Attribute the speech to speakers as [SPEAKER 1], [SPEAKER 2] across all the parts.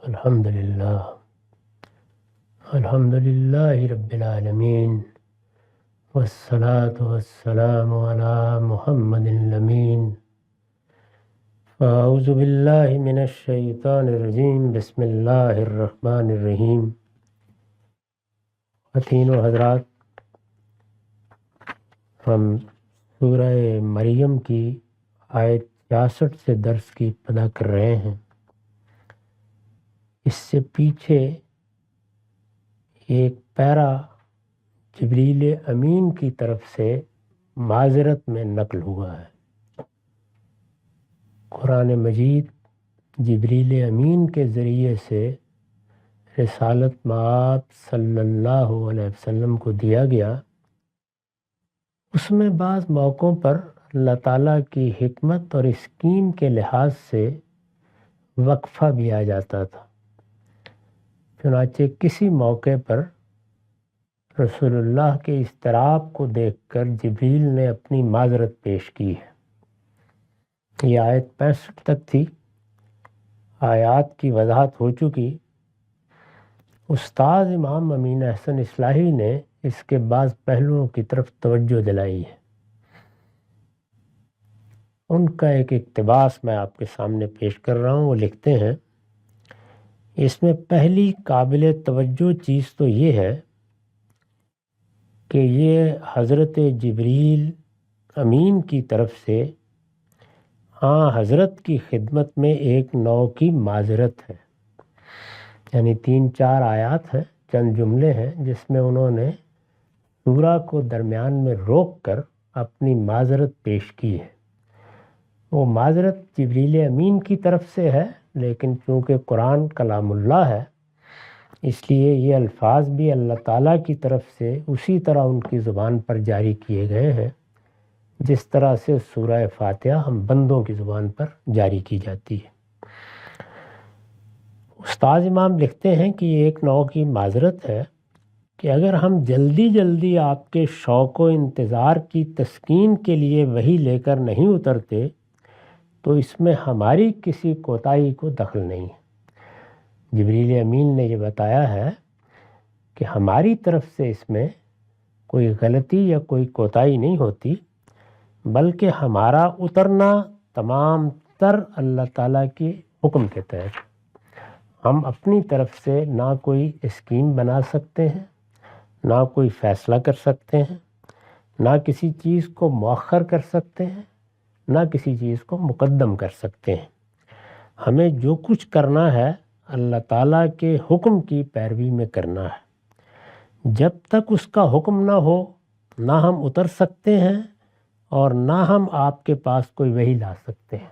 [SPEAKER 1] الحمدللہ رب العالمین والصلاة والسلام علی محمد الامین اعوذ باللہ من الشیطان الرجیم بسم اللہ الرحمن الرحیم۔ خواتین و حضرات، ہم سورہ مریم کی آیت 66 سے درس کی ابتدا کر رہے ہیں۔ اس سے پیچھے ایک پیرا جبریل امین کی طرف سے معذرت میں نقل ہوا ہے۔ قرآن مجید جبریل امین کے ذریعے سے رسالت مآب صلی اللہ علیہ وسلم کو دیا گیا۔ اس میں بعض موقعوں پر اللہ تعالیٰ کی حکمت اور اسکیم کے لحاظ سے وقفہ بھی آ جاتا تھا۔ چنانچہ کسی موقع پر رسول اللہ کے اضطراب کو دیکھ کر جبریل نے اپنی معذرت پیش کی ہے۔ یہ آیت 65 تک تھی۔ آیات کی وضاحت ہو چکی۔ استاد امام امین احسن اصلاحی نے اس کے بعض پہلوؤں کی طرف توجہ دلائی ہے۔ ان کا ایک اقتباس میں آپ کے سامنے پیش کر رہا ہوں۔ وہ لکھتے ہیں، اس میں پہلی قابل توجہ چیز تو یہ ہے کہ یہ حضرت جبریل امین کی طرف سے حضرت کی خدمت میں ایک نوع کی معذرت ہے۔ یعنی 3-4 آیات ہیں، چند جملے ہیں جس میں انہوں نے سورہ کو درمیان میں روک کر اپنی معذرت پیش کی ہے۔ وہ معذرت جبریل امین کی طرف سے ہے، لیکن چونکہ قرآن کلام اللہ ہے اس لیے یہ الفاظ بھی اللہ تعالیٰ کی طرف سے اسی طرح ان کی زبان پر جاری کیے گئے ہیں جس طرح سے سورہ فاتحہ ہم بندوں کی زبان پر جاری کی جاتی ہے۔ استاد امام لکھتے ہیں کہ یہ ایک نوع کی معذرت ہے کہ اگر ہم جلدی آپ کے شوق و انتظار کی تسکین کے لیے وحی لے کر نہیں اترتے تو اس میں ہماری کسی کوتاہی کو دخل نہیں ہے۔ جبریل امین نے یہ بتایا ہے کہ ہماری طرف سے اس میں کوئی غلطی یا کوئی کوتاہی نہیں ہوتی، بلکہ ہمارا اترنا تمام تر اللہ تعالیٰ کے حکم کے تحت۔ ہم اپنی طرف سے نہ کوئی اسکیم بنا سکتے ہیں، نہ کوئی فیصلہ کر سکتے ہیں، نہ کسی چیز کو مؤخر کر سکتے ہیں، نہ کسی چیز کو مقدم کر سکتے ہیں۔ ہمیں جو کچھ کرنا ہے اللہ تعالیٰ کے حکم کی پیروی میں کرنا ہے۔ جب تک اس کا حکم نہ ہو نہ ہم اتر سکتے ہیں اور نہ ہم آپ کے پاس کوئی وحی لا سکتے ہیں۔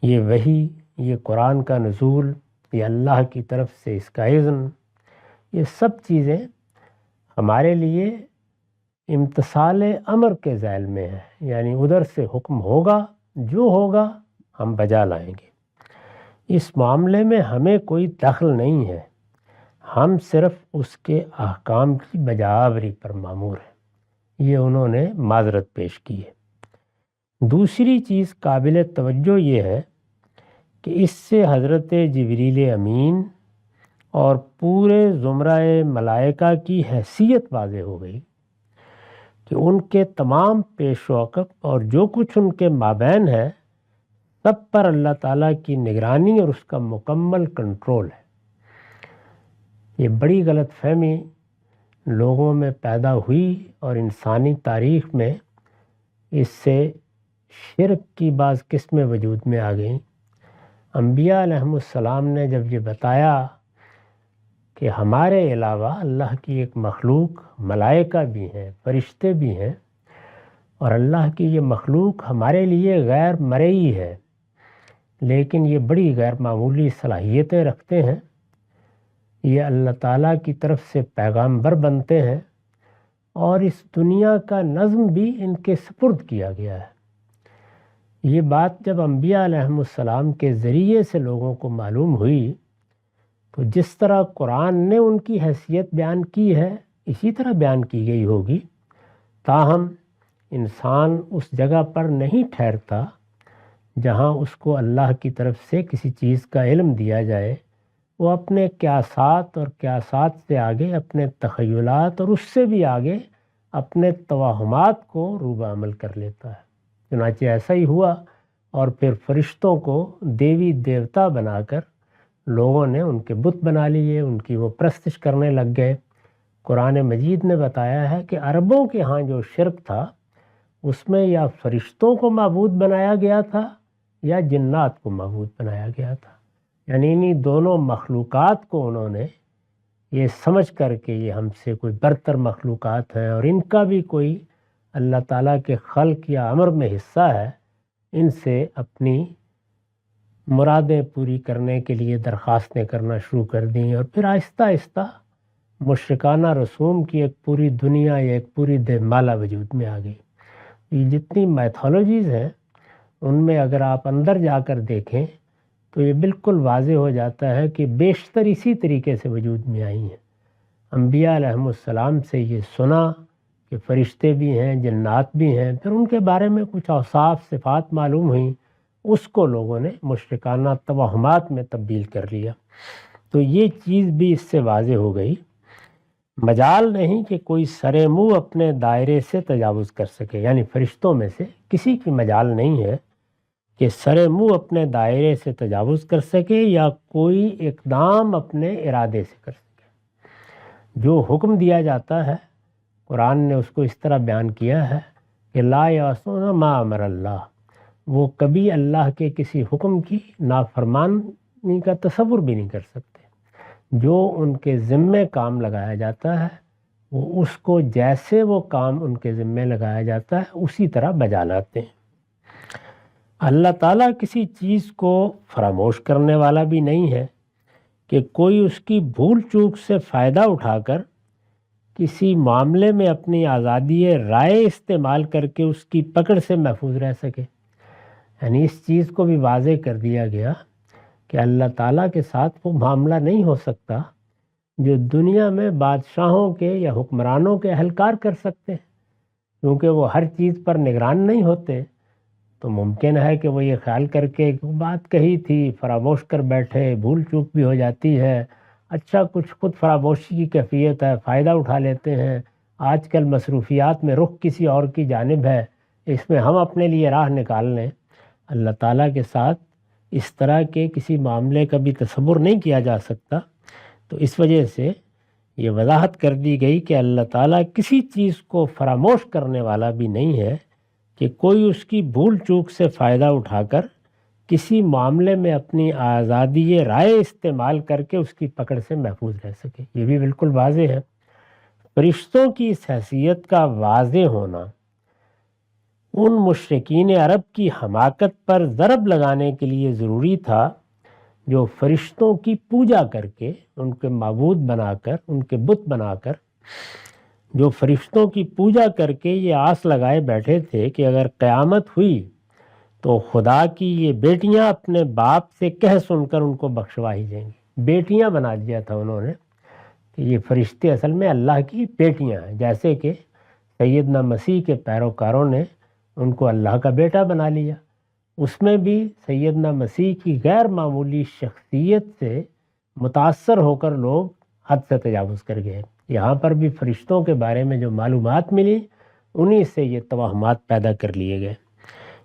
[SPEAKER 1] یہ وحی، یہ قرآن کا نزول، یہ اللہ کی طرف سے اس کا اذن، یہ سب چیزیں ہمارے لیے امتثال امر کے ذیل میں ہے۔ یعنی ادھر سے حکم ہوگا، جو ہوگا ہم بجا لائیں گے۔ اس معاملے میں ہمیں کوئی دخل نہیں ہے، ہم صرف اس کے احکام کی بجاوری پر مامور ہیں۔ یہ انہوں نے معذرت پیش کی ہے۔ دوسری چیز قابل توجہ یہ ہے کہ اس سے حضرت جبریل امین اور پورے زمرہ ملائکہ کی حیثیت واضح ہو گئی کہ ان کے تمام پیش و عقب اور جو کچھ ان کے مابین ہے سب پر اللہ تعالیٰ کی نگرانی اور اس کا مکمل کنٹرول ہے۔ یہ بڑی غلط فہمی لوگوں میں پیدا ہوئی اور انسانی تاریخ میں اس سے شرک کی بعض قسمیں وجود میں آ گئیں۔ انبیاء علیہم السلام نے جب یہ بتایا کہ ہمارے علاوہ اللہ کی ایک مخلوق ملائکہ بھی ہیں، فرشتے بھی ہیں، اور اللہ کی یہ مخلوق ہمارے لیے غیر مرئی ہے لیکن یہ بڑی غیر معمولی صلاحیتیں رکھتے ہیں، یہ اللہ تعالیٰ کی طرف سے پیغامبر بنتے ہیں اور اس دنیا کا نظم بھی ان کے سپرد کیا گیا ہے۔ یہ بات جب انبیاء علیہم السلام کے ذریعے سے لوگوں کو معلوم ہوئی تو جس طرح قرآن نے ان کی حیثیت بیان کی ہے اسی طرح بیان کی گئی ہوگی، تاہم انسان اس جگہ پر نہیں ٹھہرتا جہاں اس کو اللہ کی طرف سے کسی چیز کا علم دیا جائے وہ اپنے قیاسات اور قیاسات سے آگے اپنے تخیلات اور اس سے بھی آگے اپنے توہمات کو روبہ عمل کر لیتا ہے۔ چنانچہ ایسا ہی ہوا، اور پھر فرشتوں کو دیوی دیوتا بنا کر لوگوں نے ان کے بت بنا لیے، ان کی وہ پرستش کرنے لگ گئے۔ قرآن مجید نے بتایا ہے کہ عربوں کے ہاں جو شرک تھا اس میں یا فرشتوں کو معبود بنایا گیا تھا یا جنات کو معبود بنایا گیا تھا، یعنی انہی دونوں مخلوقات کو انہوں نے یہ سمجھ کر کہ یہ ہم سے کوئی برتر مخلوقات ہیں اور ان کا بھی کوئی اللہ تعالیٰ کے خلق یا امر میں حصہ ہے، ان سے اپنی مرادیں پوری کرنے کے لیے درخواستیں کرنا شروع کر دیں، اور پھر آہستہ آہستہ مشرکانہ رسوم کی ایک پوری دنیا یا ایک پوری دیمالہ وجود میں آ گئی۔ یہ جتنی میتھولوجیز ہیں ان میں اگر آپ اندر جا کر دیکھیں تو یہ بالکل واضح ہو جاتا ہے کہ بیشتر اسی طریقے سے وجود میں آئی ہیں۔ انبیاء علیہم السلام سے یہ سنا کہ فرشتے بھی ہیں، جنات بھی ہیں، پھر ان کے بارے میں کچھ اوصاف صفات معلوم ہوئیں، اس کو لوگوں نے مشرکانہ توہمات میں تبدیل کر لیا۔ تو یہ چیز بھی اس سے واضح ہو گئی، مجال نہیں کہ کوئی سرے منہ اپنے دائرے سے تجاوز کر سکے، یعنی فرشتوں میں سے کسی کی مجال نہیں ہے کہ سرے منہ اپنے دائرے سے تجاوز کر سکے یا کوئی اقدام اپنے ارادے سے کر سکے۔ جو حکم دیا جاتا ہے قرآن نے اس کو اس طرح بیان کیا ہے کہ لا یعصون ما امر اللہ، وہ کبھی اللہ کے کسی حکم کی نافرمانی کا تصور بھی نہیں کر سکتے۔ جو ان کے ذمے کام لگایا جاتا ہے وہ اس کو جیسے وہ کام ان کے ذمے لگایا جاتا ہے اسی طرح بجا لاتے ہیں۔ اللہ تعالیٰ کسی چیز کو فراموش کرنے والا بھی نہیں ہے کہ کوئی اس کی بھول چوک سے فائدہ اٹھا کر کسی معاملے میں اپنی آزادی رائے استعمال کر کے اس کی پکڑ سے محفوظ رہ سکے۔ یعنی اس چیز کو بھی واضح کر دیا گیا کہ اللہ تعالیٰ کے ساتھ وہ معاملہ نہیں ہو سکتا جو دنیا میں بادشاہوں کے یا حکمرانوں کے اہلکار کر سکتے ہیں، کیونکہ وہ ہر چیز پر نگران نہیں ہوتے۔ تو ممکن ہے کہ وہ یہ خیال کر کے ایک بات کہی تھی فراموش کر بیٹھے، بھول چوک بھی ہو جاتی ہے، اچھا کچھ خود فراموشی کی کیفیت ہے، فائدہ اٹھا لیتے ہیں، آج کل مصروفیات میں رخ کسی اور کی جانب ہے، اس میں ہم اپنے لیے راہ نکال لیں۔ اللہ تعالیٰ کے ساتھ اس طرح کے کسی معاملے کا بھی تصور نہیں کیا جا سکتا۔ تو اس وجہ سے یہ وضاحت کر دی گئی کہ اللہ تعالیٰ کسی چیز کو فراموش کرنے والا بھی نہیں ہے کہ کوئی اس کی بھول چوک سے فائدہ اٹھا کر کسی معاملے میں اپنی آزادی رائے استعمال کر کے اس کی پکڑ سے محفوظ رہ سکے۔ یہ بھی بالکل واضح ہے۔ فرشتوں کی اس حیثیت کا واضح ہونا ان مشرکین عرب کی حماقت پر ضرب لگانے کے لیے ضروری تھا جو فرشتوں کی پوجا کر کے، ان کے معبود بنا کر، ان کے بت بنا کر، جو فرشتوں کی پوجا کر کے یہ آس لگائے بیٹھے تھے کہ اگر قیامت ہوئی تو خدا کی یہ بیٹیاں اپنے باپ سے کہہ سن کر ان کو بخشوا ہی جائیں گی۔ بیٹیاں بنا دیا تھا انہوں نے کہ یہ فرشتے اصل میں اللہ کی بیٹیاں ہیں، جیسے کہ سیدنا مسیح کے پیروکاروں نے ان کو اللہ کا بیٹا بنا لیا۔ اس میں بھی سیدنا مسیح کی غیر معمولی شخصیت سے متاثر ہو کر لوگ حد سے تجاوز کر گئے۔ یہاں پر بھی فرشتوں کے بارے میں جو معلومات ملی انہی سے یہ توہمات پیدا کر لیے گئے۔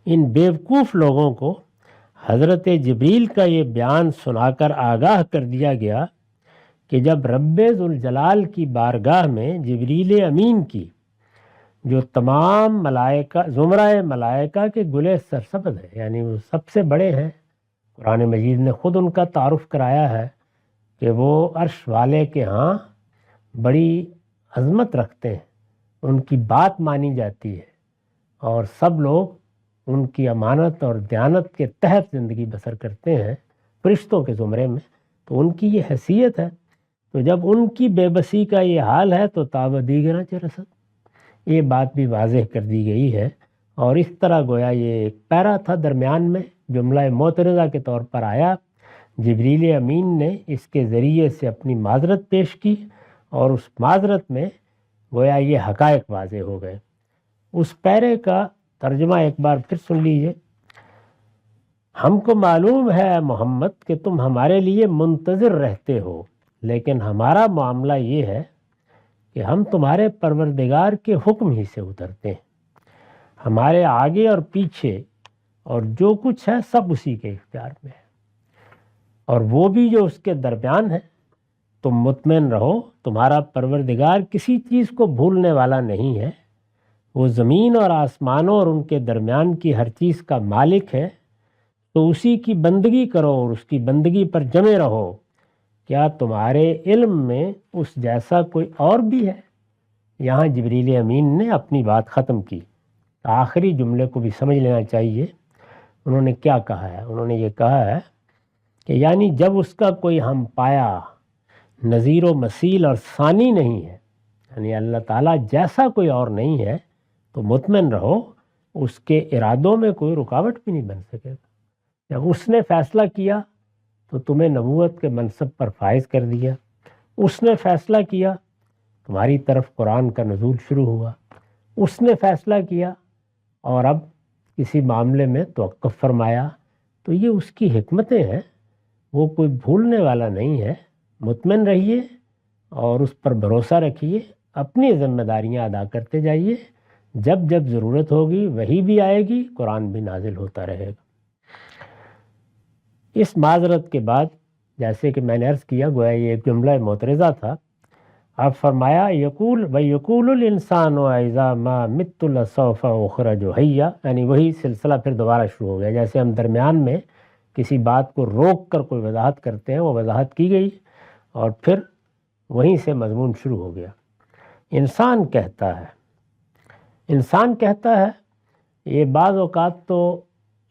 [SPEAKER 1] ان بیوقوف لوگوں کو حضرت جبریل کا یہ بیان سنا کر آگاہ کر دیا گیا کہ جب رب ذوالجلال کی بارگاہ میں جبریل امین کی، جو تمام ملائکہ، زمرہ ملائکہ کے گلے سرسبد ہیں، یعنی وہ سب سے بڑے ہیں، قرآن مجید نے خود ان کا تعارف کرایا ہے کہ وہ عرش والے کے ہاں بڑی عظمت رکھتے ہیں، ان کی بات مانی جاتی ہے اور سب لوگ ان کی امانت اور دیانت کے تحت زندگی بسر کرتے ہیں فرشتوں کے زمرے میں۔ تو ان کی یہ حیثیت ہے، تو جب ان کی بے بسی کا یہ حال ہے تو تاب دیگرہ چہ رسد، یہ بات بھی واضح کر دی گئی ہے۔ اور اس طرح گویا یہ ایک پیرا تھا درمیان میں، جملہ معترضہ کے طور پر آیا، جبریل امین نے اس کے ذریعے سے اپنی معذرت پیش کی اور اس معذرت میں گویا یہ حقائق واضح ہو گئے۔ اس پیرے کا ترجمہ ایک بار پھر سن لیجئے۔ ہم کو معلوم ہے محمد کہ تم ہمارے لیے منتظر رہتے ہو، لیکن ہمارا معاملہ یہ ہے کہ ہم تمہارے پروردگار کے حکم ہی سے اترتے ہیں، ہمارے آگے اور پیچھے اور جو کچھ ہے سب اسی کے اختیار میں ہے، اور وہ بھی جو اس کے درمیان ہے۔ تم مطمئن رہو، تمہارا پروردگار کسی چیز کو بھولنے والا نہیں ہے، وہ زمین اور آسمانوں اور ان کے درمیان کی ہر چیز کا مالک ہے، تو اسی کی بندگی کرو اور اس کی بندگی پر جمے رہو۔ کیا تمہارے علم میں اس جیسا کوئی اور بھی ہے؟ یہاں جبریل امین نے اپنی بات ختم کی، آخری جملے کو بھی سمجھ لینا چاہیے۔ انہوں نے کیا کہا ہے؟ انہوں نے یہ کہا ہے کہ یعنی جب اس کا کوئی ہم پایا، نظیر و مثیل اور ثانی نہیں ہے، یعنی اللہ تعالیٰ جیسا کوئی اور نہیں ہے، تو مطمئن رہو اس کے ارادوں میں کوئی رکاوٹ بھی نہیں بن سکے گا۔ جب اس نے فیصلہ کیا تو تمہیں نبوت کے منصب پر فائز کر دیا، اس نے فیصلہ کیا تمہاری طرف قرآن کا نزول شروع ہوا، اس نے فیصلہ کیا اور اب کسی معاملے میں توقف فرمایا، تو یہ اس کی حکمتیں ہیں، وہ کوئی بھولنے والا نہیں ہے۔ مطمئن رہیے اور اس پر بھروسہ رکھیے، اپنی ذمہ داریاں ادا کرتے جائیے، جب جب ضرورت ہوگی وہی بھی آئے گی، قرآن بھی نازل ہوتا رہے گا۔ اس معذرت کے بعد جیسے کہ میں نے عرض کیا، گویا یہ ایک جملہ معترضہ تھا، اب فرمایا یقول الانسان اذا ما مت لسوف اخرج حیا، یعنی وہی سلسلہ پھر دوبارہ شروع ہو گیا۔ جیسے ہم درمیان میں کسی بات کو روک کر کوئی وضاحت کرتے ہیں، وہ وضاحت کی گئی اور پھر وہیں سے مضمون شروع ہو گیا۔ انسان کہتا ہے، یہ بعض اوقات تو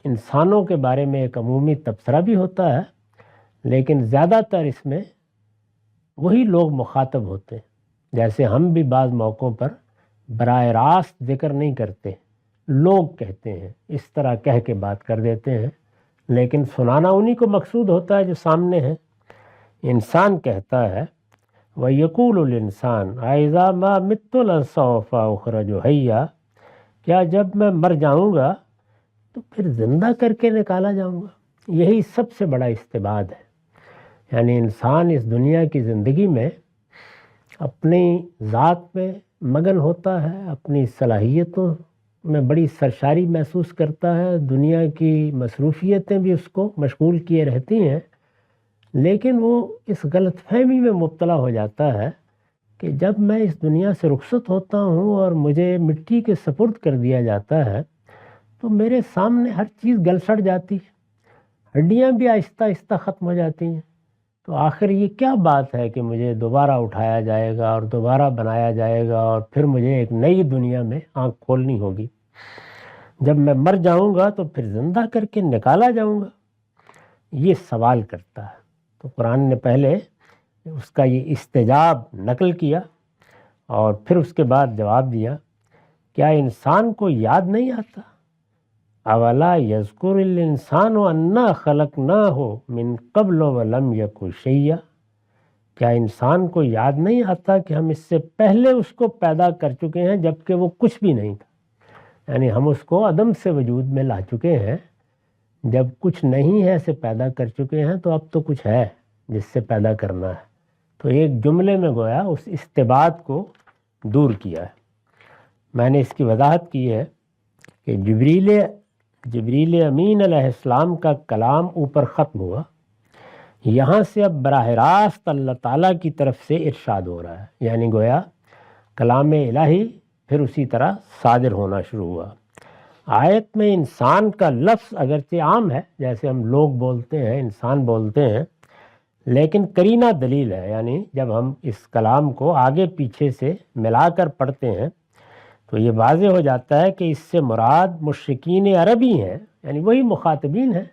[SPEAKER 1] انسانوں کے بارے میں ایک عمومی تبصرہ بھی ہوتا ہے، لیکن زیادہ تر اس میں وہی لوگ مخاطب ہوتے ہیں۔ جیسے ہم بھی بعض موقعوں پر براہ راست ذکر نہیں کرتے، لوگ کہتے ہیں، اس طرح کہہ کے بات کر دیتے ہیں، لیکن سنانا انہی کو مقصود ہوتا ہے جو سامنے ہے۔ انسان کہتا ہے وَيَقُولُ الْإِنسَانُ أَإِذَا مَا مِتُّ لَسَوْفَ أُخْرَجُ حَيًّا، کیا جب میں مر جاؤں گا تو پھر زندہ کر کے نکالا جاؤں گا؟ یہی سب سے بڑا استبعاد ہے۔ یعنی انسان اس دنیا کی زندگی میں اپنی ذات میں مگن ہوتا ہے، اپنی صلاحیتوں میں بڑی سرشاری محسوس کرتا ہے، دنیا کی مصروفیتیں بھی اس کو مشغول کیے رہتی ہیں، لیکن وہ اس غلط فہمی میں مبتلا ہو جاتا ہے کہ جب میں اس دنیا سے رخصت ہوتا ہوں اور مجھے مٹی کے سپرد کر دیا جاتا ہے تو میرے سامنے ہر چیز گل سڑ جاتی ہے، ہڈیاں بھی آہستہ آہستہ ختم ہو جاتی ہیں، تو آخر یہ کیا بات ہے کہ مجھے دوبارہ اٹھایا جائے گا اور دوبارہ بنایا جائے گا اور پھر مجھے ایک نئی دنیا میں آنکھ کھولنی ہوگی؟ جب میں مر جاؤں گا تو پھر زندہ کر کے نکالا جاؤں گا؟ یہ سوال کرتا ہے۔ تو قرآن نے پہلے اس کا یہ استجاب نقل کیا اور پھر اس کے بعد جواب دیا، کیا انسان کو یاد نہیں آتا؟ اولا یذکر الانسان انا خلقناہ من قبل ولم یک شیئا، کیا انسان کو یاد نہیں آتا کہ ہم اس سے پہلے اس کو پیدا کر چکے ہیں جبکہ وہ کچھ بھی نہیں تھا؟ یعنی ہم اس کو عدم سے وجود میں لا چکے ہیں، جب کچھ نہیں ہے اسے پیدا کر چکے ہیں، تو اب تو کچھ ہے جس سے پیدا کرنا ہے۔ تو ایک جملے میں گویا اس استبعاد کو دور کیا ہے۔ میں نے اس کی وضاحت کی ہے کہ جبریل امین علیہ السلام کا کلام اوپر ختم ہوا، یہاں سے اب براہ راست اللہ تعالیٰ کی طرف سے ارشاد ہو رہا ہے، یعنی گویا کلام الہی پھر اسی طرح صادر ہونا شروع ہوا۔ آیت میں انسان کا لفظ اگرچہ عام ہے، جیسے ہم لوگ بولتے ہیں، انسان بولتے ہیں، لیکن قرینہ دلیل ہے، یعنی جب ہم اس کلام کو آگے پیچھے سے ملا کر پڑھتے ہیں تو یہ واضح ہو جاتا ہے کہ اس سے مراد مشرکین عربی ہیں، یعنی وہی مخاطبین ہیں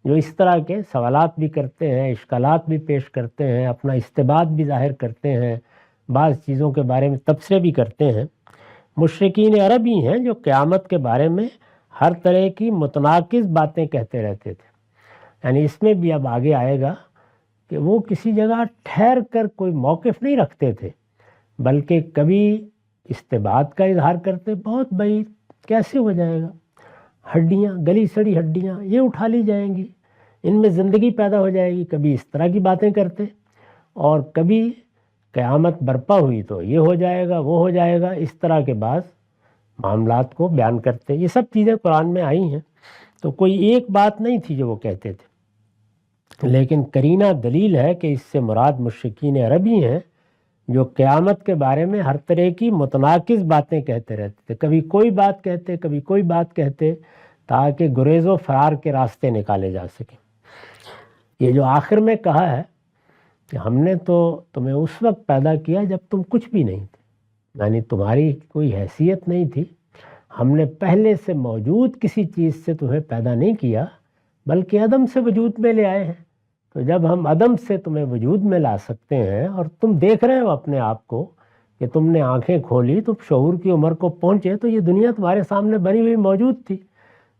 [SPEAKER 1] جو اس طرح کے سوالات بھی کرتے ہیں، اشکالات بھی پیش کرتے ہیں، اپنا استبعاد بھی ظاہر کرتے ہیں، بعض چیزوں کے بارے میں تبصرے بھی کرتے ہیں۔ مشرکین عربی ہیں جو قیامت کے بارے میں ہر طرح کی متناقض باتیں کہتے رہتے تھے۔ یعنی اس میں بھی اب آگے آئے گا کہ وہ کسی جگہ ٹھہر کر کوئی موقف نہیں رکھتے تھے، بلکہ کبھی استبعاد کا اظہار کرتے، بہت بعید، کیسے ہو جائے گا؟ ہڈیاں، گلی سڑی ہڈیاں یہ اٹھا لی جائیں گی، ان میں زندگی پیدا ہو جائے گی۔ کبھی اس طرح کی باتیں کرتے، اور کبھی قیامت برپا ہوئی تو یہ ہو جائے گا، وہ ہو جائے گا، اس طرح کے بعض معاملات کو بیان کرتے۔ یہ سب چیزیں قرآن میں آئی ہیں، تو کوئی ایک بات نہیں تھی جو وہ کہتے تھے، لیکن قرینہ دلیل ہے کہ اس سے مراد مشرکین عرب ہی ہیں جو قیامت کے بارے میں ہر طرح کی متناقض باتیں کہتے رہتے تھے، کبھی کوئی بات کہتے، کبھی کوئی بات کہتے، تاکہ گریز و فرار کے راستے نکالے جا سکیں۔ یہ جو آخر میں کہا ہے کہ ہم نے تو تمہیں اس وقت پیدا کیا جب تم کچھ بھی نہیں تھے، یعنی تمہاری کوئی حیثیت نہیں تھی، ہم نے پہلے سے موجود کسی چیز سے تمہیں پیدا نہیں کیا بلکہ عدم سے وجود میں لے آئے ہیں۔ تو جب ہم عدم سے تمہیں وجود میں لا سکتے ہیں اور تم دیکھ رہے ہو اپنے آپ کو کہ تم نے آنکھیں کھولی، تم شعور کی عمر کو پہنچے، تو یہ دنیا تمہارے سامنے بنی ہوئی موجود تھی،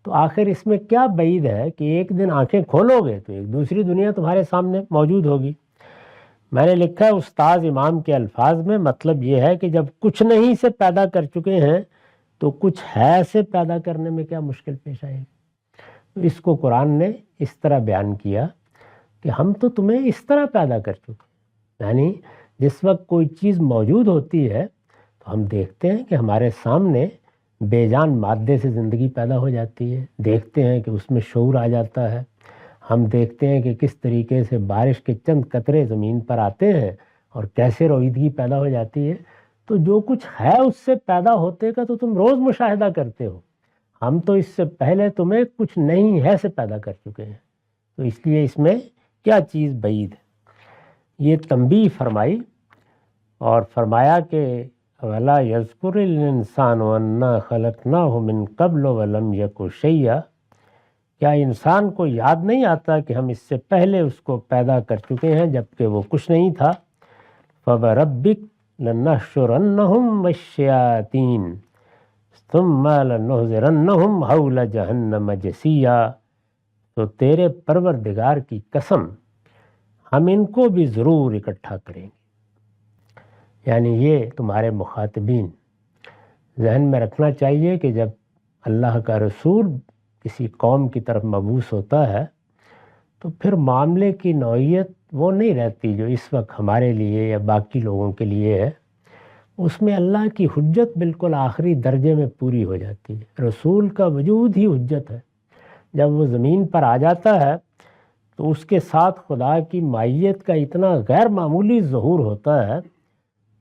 [SPEAKER 1] تو آخر اس میں کیا بعید ہے کہ ایک دن آنکھیں کھولو گے تو ایک دوسری دنیا تمہارے سامنے موجود ہوگی۔ میں نے لکھا ہے استاذ امام کے الفاظ میں، مطلب یہ ہے کہ جب کچھ نہیں سے پیدا کر چکے ہیں تو کچھ ہے سے پیدا کرنے میں کیا مشکل پیش آئے گی۔ تو اس کو قرآن نے اس طرح بیان کیا کہ ہم تو تمہیں اس طرح پیدا کر چکے، یعنی جس وقت کوئی چیز موجود ہوتی ہے تو ہم دیکھتے ہیں کہ ہمارے سامنے بے جان مادے سے زندگی پیدا ہو جاتی ہے، دیکھتے ہیں کہ اس میں شعور آ جاتا ہے، ہم دیکھتے ہیں کہ کس طریقے سے بارش کے چند قطرے زمین پر آتے ہیں اور کیسے رویدگی پیدا ہو جاتی ہے۔ تو جو کچھ ہے اس سے پیدا ہوتے کا تو تم روز مشاہدہ کرتے ہو، ہم تو اس سے پہلے تمہیں کچھ نہیں ہے سے پیدا کر چکے ہیں، تو اس لیے اس میں کیا چیز بعید ہے۔ یہ تنبیہ فرمائی اور فرمایا کہ وَلَا يَذْكُرِ الْإِنسَانُ أَنَّا خَلَقْنَاهُ مِن قَبْلُ وَلَمْ يَكُ شَيْئًا، کیا انسان کو یاد نہیں آتا کہ ہم اس سے پہلے اس کو پیدا کر چکے ہیں جبکہ وہ کچھ نہیں تھا۔ فَوَرَبِّكَ لَنَحْشُرَنَّهُمْ وَالشَّيَاطِينَ ثُمَّ لَنُحْضِرَنَّهُمْ حَوْلَ جَهَنَّمَ جَثِيًّا، تو تیرے پروردگار کی قسم ہم ان کو بھی ضرور اکٹھا کریں گے۔ یعنی یہ تمہارے مخاطبین ذہن میں رکھنا چاہیے کہ جب اللہ کا رسول کسی قوم کی طرف مبعوث ہوتا ہے تو پھر معاملے کی نوعیت وہ نہیں رہتی جو اس وقت ہمارے لیے یا باقی لوگوں کے لیے ہے، اس میں اللہ کی حجت بالکل آخری درجے میں پوری ہو جاتی ہے۔ رسول کا وجود ہی حجت ہے، جب وہ زمین پر آ جاتا ہے تو اس کے ساتھ خدا کی مائیت کا اتنا غیر معمولی ظہور ہوتا ہے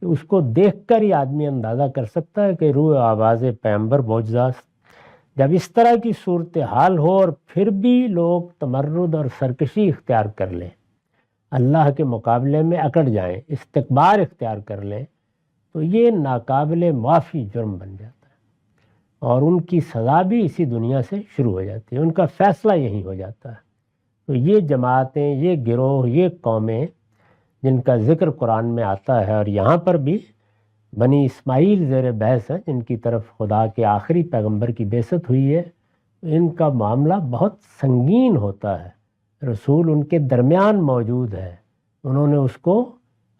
[SPEAKER 1] کہ اس کو دیکھ کر ہی آدمی اندازہ کر سکتا ہے کہ روح آواز پیغمبر معجزات۔ جب اس طرح کی صورتحال ہو اور پھر بھی لوگ تمرد اور سرکشی اختیار کر لیں، اللہ کے مقابلے میں اکڑ جائیں، استکبار اختیار کر لیں، تو یہ ناقابل معافی جرم بن جاتا ہے اور ان کی سزا بھی اسی دنیا سے شروع ہو جاتی ہے، ان کا فیصلہ یہی ہو جاتا ہے۔ تو یہ جماعتیں، یہ گروہ، یہ قومیں جن کا ذکر قرآن میں آتا ہے، اور یہاں پر بھی بنی اسماعیل زیر بحث ہیں جن کی طرف خدا کے آخری پیغمبر کی بعثت ہوئی ہے، ان کا معاملہ بہت سنگین ہوتا ہے۔ رسول ان کے درمیان موجود ہے، انہوں نے اس کو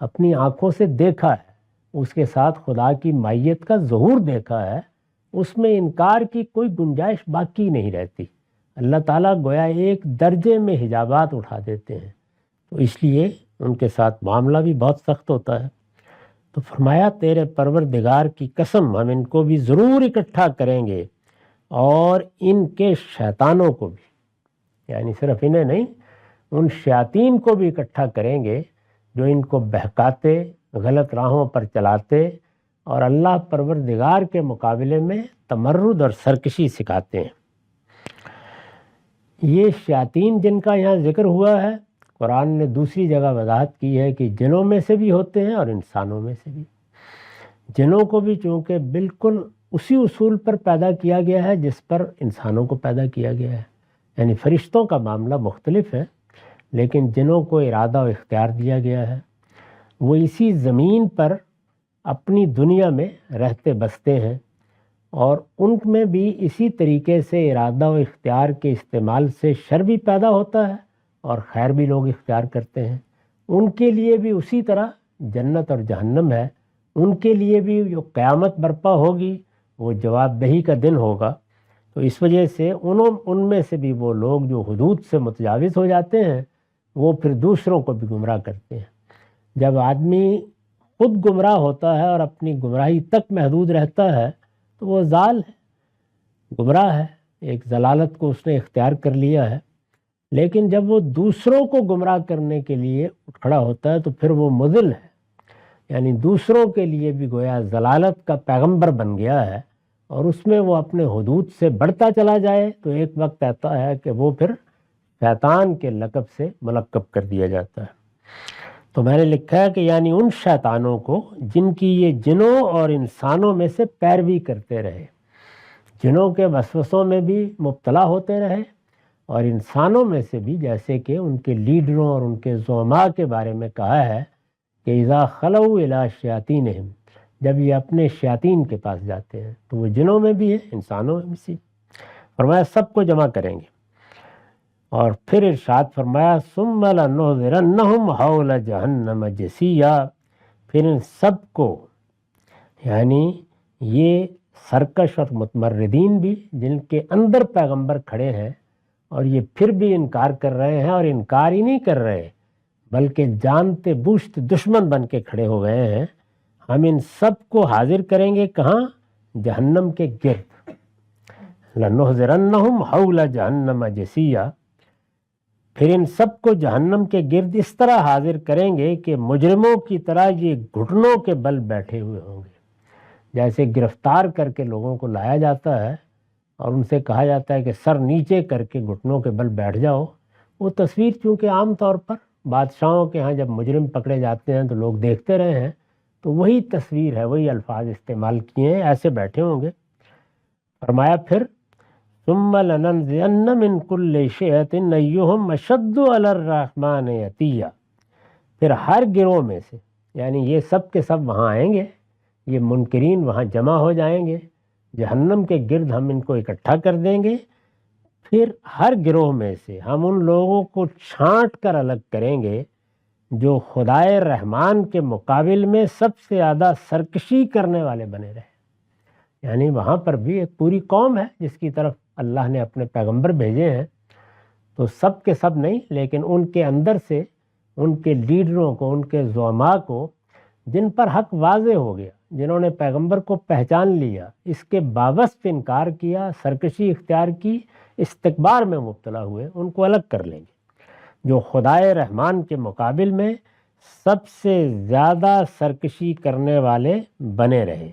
[SPEAKER 1] اپنی آنکھوں سے دیکھا ہے، اس کے ساتھ خدا کی مائیت کا ظہور دیکھا ہے، اس میں انکار کی کوئی گنجائش باقی نہیں رہتی۔ اللہ تعالیٰ گویا ایک درجے میں حجابات اٹھا دیتے ہیں، تو اس لیے ان کے ساتھ معاملہ بھی بہت سخت ہوتا ہے۔ تو فرمایا تیرے پروردگار کی قسم ہم ان کو بھی ضرور اکٹھا کریں گے اور ان کے شیطانوں کو بھی، یعنی صرف انہیں نہیں، ان شیاطین کو بھی اکٹھا کریں گے جو ان کو بہکاتے، غلط راہوں پر چلاتے اور اللہ پروردگار کے مقابلے میں تمرد اور سرکشی سکھاتے ہیں۔ یہ شیاطین جن کا یہاں ذکر ہوا ہے، قرآن نے دوسری جگہ وضاحت کی ہے کہ جنوں میں سے بھی ہوتے ہیں اور انسانوں میں سے بھی۔ جنوں کو بھی چونکہ بالکل اسی اصول پر پیدا کیا گیا ہے جس پر انسانوں کو پیدا کیا گیا ہے، یعنی فرشتوں کا معاملہ مختلف ہے، لیکن جنوں کو ارادہ و اختیار دیا گیا ہے، وہ اسی زمین پر اپنی دنیا میں رہتے بستے ہیں، اور ان میں بھی اسی طریقے سے ارادہ و اختیار کے استعمال سے شر بھی پیدا ہوتا ہے اور خیر بھی لوگ اختیار کرتے ہیں۔ ان کے لیے بھی اسی طرح جنت اور جہنم ہے، ان کے لیے بھی جو قیامت برپا ہوگی وہ جواب دہی کا دن ہوگا۔ تو اس وجہ سے ان میں سے بھی وہ لوگ جو حدود سے متجاوز ہو جاتے ہیں وہ پھر دوسروں کو بھی گمراہ کرتے ہیں۔ جب آدمی خود گمراہ ہوتا ہے اور اپنی گمراہی تک محدود رہتا ہے تو وہ ضال ہے، گمراہ ہے، ایک ضلالت کو اس نے اختیار کر لیا ہے۔ لیکن جب وہ دوسروں کو گمراہ کرنے کے لیے اٹھ کھڑا ہوتا ہے تو پھر وہ مضل ہے، یعنی دوسروں کے لیے بھی گویا ضلالت کا پیغمبر بن گیا ہے، اور اس میں وہ اپنے حدود سے بڑھتا چلا جائے تو ایک وقت آتا ہے کہ وہ پھر شیطان کے لقب سے ملقب کر دیا جاتا ہے۔ تو میں نے لکھا ہے کہ یعنی ان شیطانوں کو جن کی یہ جنوں اور انسانوں میں سے پیروی کرتے رہے، جنوں کے وسوسوں میں بھی مبتلا ہوتے رہے، اور انسانوں میں سے بھی جیسے کہ ان کے لیڈروں اور ان کے زعماء کے بارے میں کہا ہے کہ اذا خلوا الی شیاطینہم، جب یہ اپنے شیاطین کے پاس جاتے ہیں، تو وہ جنوں میں بھی ہے، انسانوں میں بھی، فرمایا سب کو جمع کریں گے۔ اور پھر ارشاد فرمایا ثم لنحضرنہم حول جہنم جثیا، پھر ان سب کو، یعنی یہ سرکش اور متمردین بھی جن کے اندر پیغمبر کھڑے ہیں اور یہ پھر بھی انکار کر رہے ہیں، اور انکار ہی نہیں کر رہے بلکہ جانتے بوجھتے دشمن بن کے کھڑے ہو گئے ہیں، ہم ان سب کو حاضر کریں گے کہاں؟ جہنم کے گرد۔ لنحضرنہم حول جہنم جثیا، پھر ان سب کو جہنم کے گرد اس طرح حاضر کریں گے کہ مجرموں کی طرح یہ گھٹنوں کے بل بیٹھے ہوئے ہوں گے، جیسے گرفتار کر کے لوگوں کو لایا جاتا ہے اور ان سے کہا جاتا ہے کہ سر نیچے کر کے گھٹنوں کے بل بیٹھ جاؤ۔ وہ تصویر چونکہ عام طور پر بادشاہوں کے ہاں جب مجرم پکڑے جاتے ہیں تو لوگ دیکھتے رہے ہیں، تو وہی تصویر ہے، وہی الفاظ استعمال کیے ہیں، ایسے بیٹھے ہوں گے۔ فرمایا پھر ثم لننزعن من كل شيعة أيهم أشد على الرحمن عتيا، پھر ہر گروہ میں سے، یعنی یہ سب کے سب وہاں آئیں گے، یہ منکرین وہاں جمع ہو جائیں گے، جہنم کے گرد ہم ان کو اکٹھا کر دیں گے، پھر ہر گروہ میں سے ہم ان لوگوں کو چھانٹ کر الگ کریں گے جو خدائے رحمان کے مقابل میں سب سے زیادہ سرکشی کرنے والے بنے رہے۔ یعنی وہاں پر بھی ایک پوری قوم ہے جس کی طرف اللہ نے اپنے پیغمبر بھیجے ہیں، تو سب کے سب نہیں، لیکن ان کے اندر سے ان کے لیڈروں کو، ان کے زعماء کو، جن پر حق واضح ہو گیا، جنہوں نے پیغمبر کو پہچان لیا، اس کے باوجود انکار کیا، سرکشی اختیار کی، استکبار میں مبتلا ہوئے، ان کو الگ کر لیں گے جو خدائے رحمان کے مقابل میں سب سے زیادہ سرکشی کرنے والے بنے رہے۔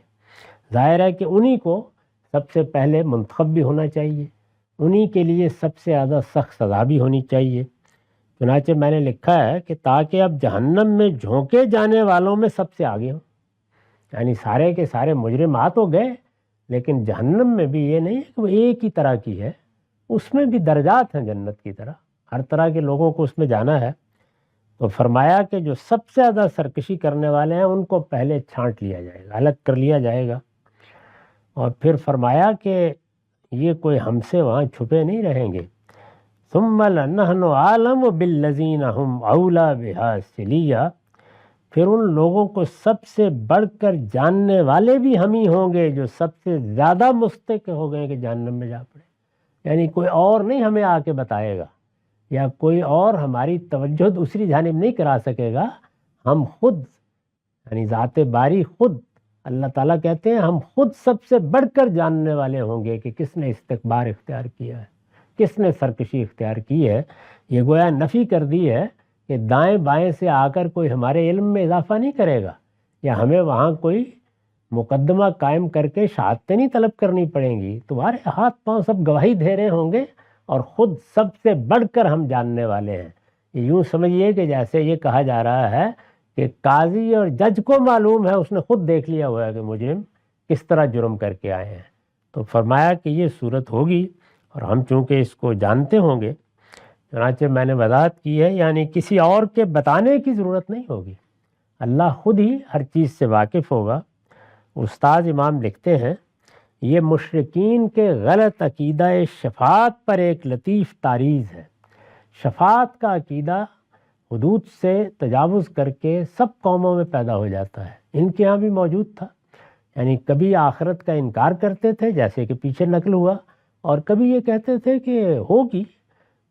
[SPEAKER 1] ظاہر ہے کہ انہی کو سب سے پہلے منتخب بھی ہونا چاہیے، انہی کے لیے سب سے زیادہ سخت سزا بھی ہونی چاہیے۔ چنانچہ میں نے لکھا ہے کہ تاکہ اب جہنم میں جھونکے جانے والوں میں سب سے آگے ہوں، یعنی سارے کے سارے مجرم آ تو گئے، لیکن جہنم میں بھی یہ نہیں ہے کہ وہ ایک ہی طرح کی ہے، اس میں بھی درجات ہیں جنت کی طرح، ہر طرح کے لوگوں کو اس میں جانا ہے۔ تو فرمایا کہ جو سب سے زیادہ سرکشی کرنے والے ہیں ان کو پہلے چھانٹ لیا جائے گا، الگ کر لیا جائے گا، اور پھر فرمایا کہ یہ کوئی ہم سے وہاں چھپے نہیں رہیں گے۔ ثم لنحن عالم بالذین هم اولی بها صلیہ، پھر ان لوگوں کو سب سے بڑھ کر جاننے والے بھی ہم ہی ہوں گے جو سب سے زیادہ مستحق ہو گئے کہ جہنم میں جا پڑے، یعنی کوئی اور نہیں ہمیں آ کے بتائے گا، یا کوئی اور ہماری توجہ دوسری جانب نہیں کرا سکے گا، ہم خود، یعنی ذات باری خود اللہ تعالیٰ کہتے ہیں ہم خود سب سے بڑھ کر جاننے والے ہوں گے کہ کس نے استکبار اختیار کیا ہے، کس نے سرکشی اختیار کی ہے۔ یہ گویا نفی کر دی ہے کہ دائیں بائیں سے آ کر کوئی ہمارے علم میں اضافہ نہیں کرے گا، یا ہمیں وہاں کوئی مقدمہ قائم کر کے شہادتیں نہیں طلب کرنی پڑیں گی، تمہارے ہاتھ پاؤں سب گواہی دے رہے ہوں گے اور خود سب سے بڑھ کر ہم جاننے والے ہیں۔ یہ یوں سمجھیے کہ جیسے یہ کہا جا رہا ہے کہ قاضی اور جج کو معلوم ہے، اس نے خود دیکھ لیا ہوا ہے کہ مجرم کس طرح جرم کر کے آئے ہیں۔ تو فرمایا کہ یہ صورت ہوگی اور ہم چونکہ اس کو جانتے ہوں گے، چنانچہ میں نے وضاحت کی ہے، یعنی کسی اور کے بتانے کی ضرورت نہیں ہوگی، اللہ خود ہی ہر چیز سے واقف ہوگا۔ استاد امام لکھتے ہیں یہ مشرکین کے غلط عقیدہ شفاعت پر ایک لطیف تعریض ہے۔ شفاعت کا عقیدہ حدود سے تجاوز کر کے سب قوموں میں پیدا ہو جاتا ہے، ان کے ہاں بھی موجود تھا، یعنی کبھی آخرت کا انکار کرتے تھے جیسے کہ پیچھے نقل ہوا، اور کبھی یہ کہتے تھے کہ ہوگی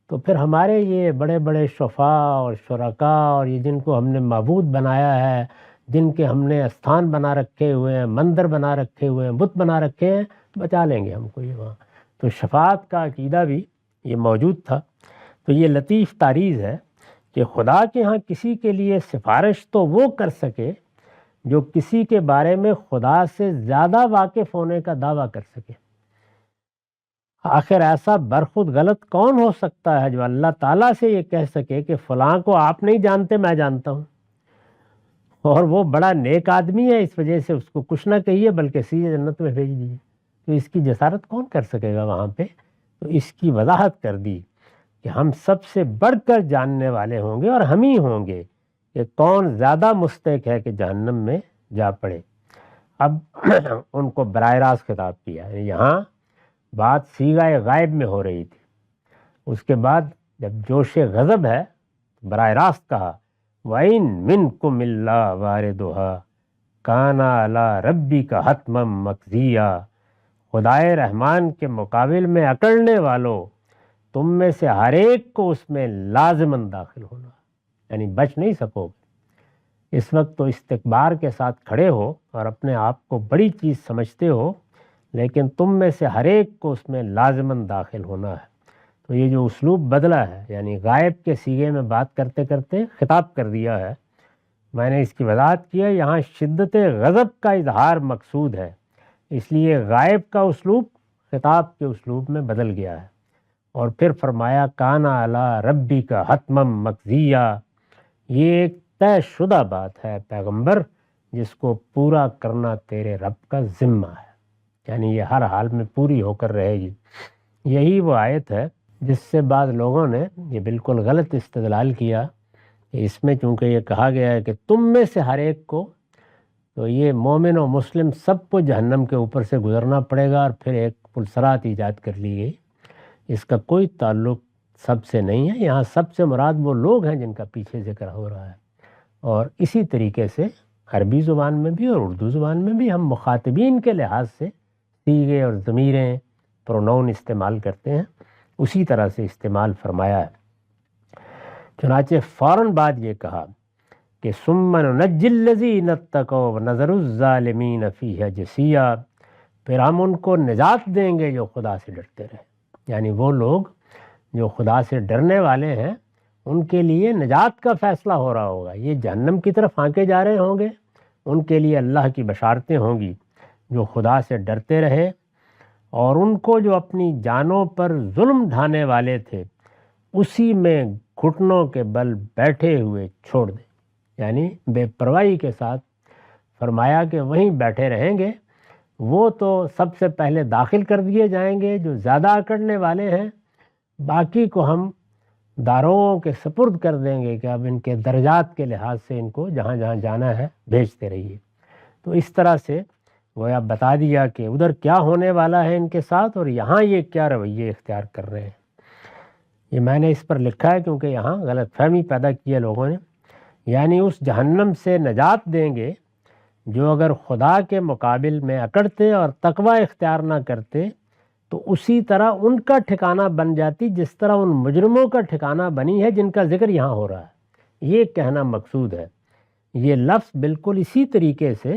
[SPEAKER 1] تو پھر ہمارے یہ بڑے بڑے شفاء اور شرکاء اور یہ جن کو ہم نے معبود بنایا ہے، جن کے ہم نے استھان بنا رکھے ہوئے ہیں، مندر بنا رکھے ہوئے ہیں، بت بنا رکھے ہیں، بچا لیں گے ہم کو یہ وہاں۔ تو شفاعت کا عقیدہ بھی یہ موجود تھا۔ تو یہ لطیف تعریض ہے کہ خدا کے ہاں کسی کے لیے سفارش تو وہ کر سکے جو کسی کے بارے میں خدا سے زیادہ واقف ہونے کا دعویٰ کر سکے۔ آخر ایسا برخود غلط کون ہو سکتا ہے جو اللہ تعالیٰ سے یہ کہہ سکے کہ فلاں کو آپ نہیں جانتے، میں جانتا ہوں، اور وہ بڑا نیک آدمی ہے، اس وجہ سے اس کو کچھ نہ کہیے بلکہ سیدھے جنت میں بھیج دیجیے۔ تو اس کی جسارت کون کر سکے گا وہاں پہ؟ تو اس کی وضاحت کر دی کہ ہم سب سے بڑھ کر جاننے والے ہوں گے اور ہم ہی ہوں گے کہ کون زیادہ مستحق ہے کہ جہنم میں جا پڑے۔ اب ان کو براہ راست خطاب کیا، یہاں بات صیغہ غائب میں ہو رہی تھی، اس کے بعد جب جوش غضب ہے براہ راست کہا وَإِن مِّنكُمْ إِلَّا وَارِدُهَا كَانَ عَلَىٰ رَبِّكَ حَتْمًا مَّقْضِيًّا۔ خدائے رحمان کے مقابل میں اکڑنے والوں، تم میں سے ہر ایک کو اس میں لازماً داخل ہونا، یعنی بچ نہیں سکو گے۔ اس وقت تو استکبار کے ساتھ کھڑے ہو اور اپنے آپ کو بڑی چیز سمجھتے ہو، لیکن تم میں سے ہر ایک کو اس میں لازماً داخل ہونا ہے۔ تو یہ جو اسلوب بدلا ہے، یعنی غائب کے صیغے میں بات کرتے کرتے خطاب کر دیا ہے، میں نے اس کی وضاحت کی ہے، یہاں شدت غضب کا اظہار مقصود ہے، اس لیے غائب کا اسلوب خطاب کے اسلوب میں بدل گیا ہے۔ اور پھر فرمایا کان علی ربی کا حتمم مقضیہ، یہ ایک طے شدہ بات ہے پیغمبر، جس کو پورا کرنا تیرے رب کا ذمہ ہے، یعنی یہ ہر حال میں پوری ہو کر رہے گی۔ یہی وہ آیت ہے جس سے بعض لوگوں نے یہ بالکل غلط استدلال کیا کہ اس میں چونکہ یہ کہا گیا ہے کہ تم میں سے ہر ایک کو، تو یہ مومن و مسلم سب کو جہنم کے اوپر سے گزرنا پڑے گا، اور پھر ایک پلسرات ایجاد کر لی گئی۔ اس کا کوئی تعلق سب سے نہیں ہے، یہاں سب سے مراد وہ لوگ ہیں جن کا پیچھے ذکر ہو رہا ہے۔ اور اسی طریقے سے عربی زبان میں بھی اور اردو زبان میں بھی ہم مخاطبین کے لحاظ سے صیغے اور ضمیریں، پرونون استعمال کرتے ہیں، اسی طرح سے استعمال فرمایا ہے۔ چنانچہ فوراً بعد یہ کہا کہ ثم ننجی الذین اتقوا ونذر الظالمین فیہا جثیا، پھر ہم ان کو نجات دیں گے جو خدا سے ڈرتے رہے، یعنی وہ لوگ جو خدا سے ڈرنے والے ہیں ان کے لیے نجات کا فیصلہ ہو رہا ہوگا، یہ جہنم کی طرف ہانکے جا رہے ہوں گے، ان کے لیے اللہ کی بشارتیں ہوں گی جو خدا سے ڈرتے رہے، اور ان کو جو اپنی جانوں پر ظلم ڈھانے والے تھے اسی میں گھٹنوں کے بل بیٹھے ہوئے چھوڑ دیں، یعنی بے پرواہی کے ساتھ فرمایا کہ وہیں بیٹھے رہیں گے۔ وہ تو سب سے پہلے داخل کر دیے جائیں گے جو زیادہ اکڑنے والے ہیں، باقی کو ہم داروؤں کے سپرد کر دیں گے کہ اب ان کے درجات کے لحاظ سے ان کو جہاں جہاں جانا ہے بھیجتے رہیے۔ تو اس طرح سے گویا بتا دیا کہ ادھر کیا ہونے والا ہے ان کے ساتھ، اور یہاں یہ کیا رویے اختیار کر رہے ہیں۔ یہ میں نے اس پر لکھا ہے کیونکہ یہاں غلط فہمی پیدا کی ہے لوگوں نے، یعنی اس جہنم سے نجات دیں گے جو اگر خدا کے مقابل میں اکڑتے اور تقوی اختیار نہ کرتے، تو اسی طرح ان کا ٹھکانہ بن جاتی جس طرح ان مجرموں کا ٹھکانہ بنی ہے جن کا ذکر یہاں ہو رہا ہے۔ یہ کہنا مقصود ہے۔ یہ لفظ بالکل اسی طریقے سے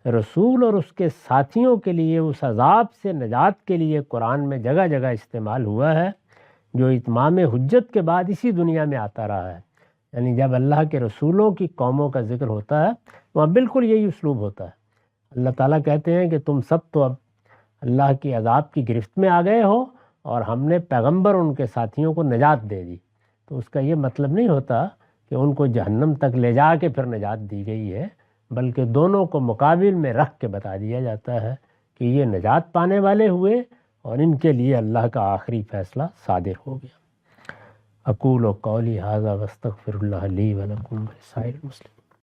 [SPEAKER 1] رسول اور اس کے ساتھیوں کے لیے اس عذاب سے نجات کے لیے قرآن میں جگہ جگہ استعمال ہوا ہے، جو اتمام حجت کے بعد اسی دنیا میں آتا رہا ہے۔ یعنی جب اللہ کے رسولوں کی قوموں کا ذکر ہوتا ہے وہاں بالکل یہی اسلوب ہوتا ہے۔ اللہ تعالیٰ کہتے ہیں کہ تم سب تو اب اللہ کی عذاب کی گرفت میں آ گئے ہو، اور ہم نے پیغمبر ان کے ساتھیوں کو نجات دے دی۔ تو اس کا یہ مطلب نہیں ہوتا کہ ان کو جہنم تک لے جا کے پھر نجات دی گئی ہے، بلکہ دونوں کو مقابل میں رکھ کے بتا دیا جاتا ہے کہ یہ نجات پانے والے ہوئے اور ان کے لیے اللہ کا آخری فیصلہ صادر ہو گیا۔ اقول قولی ھذا واستغفر اللہ لی ولکم ولسائر المسلمین۔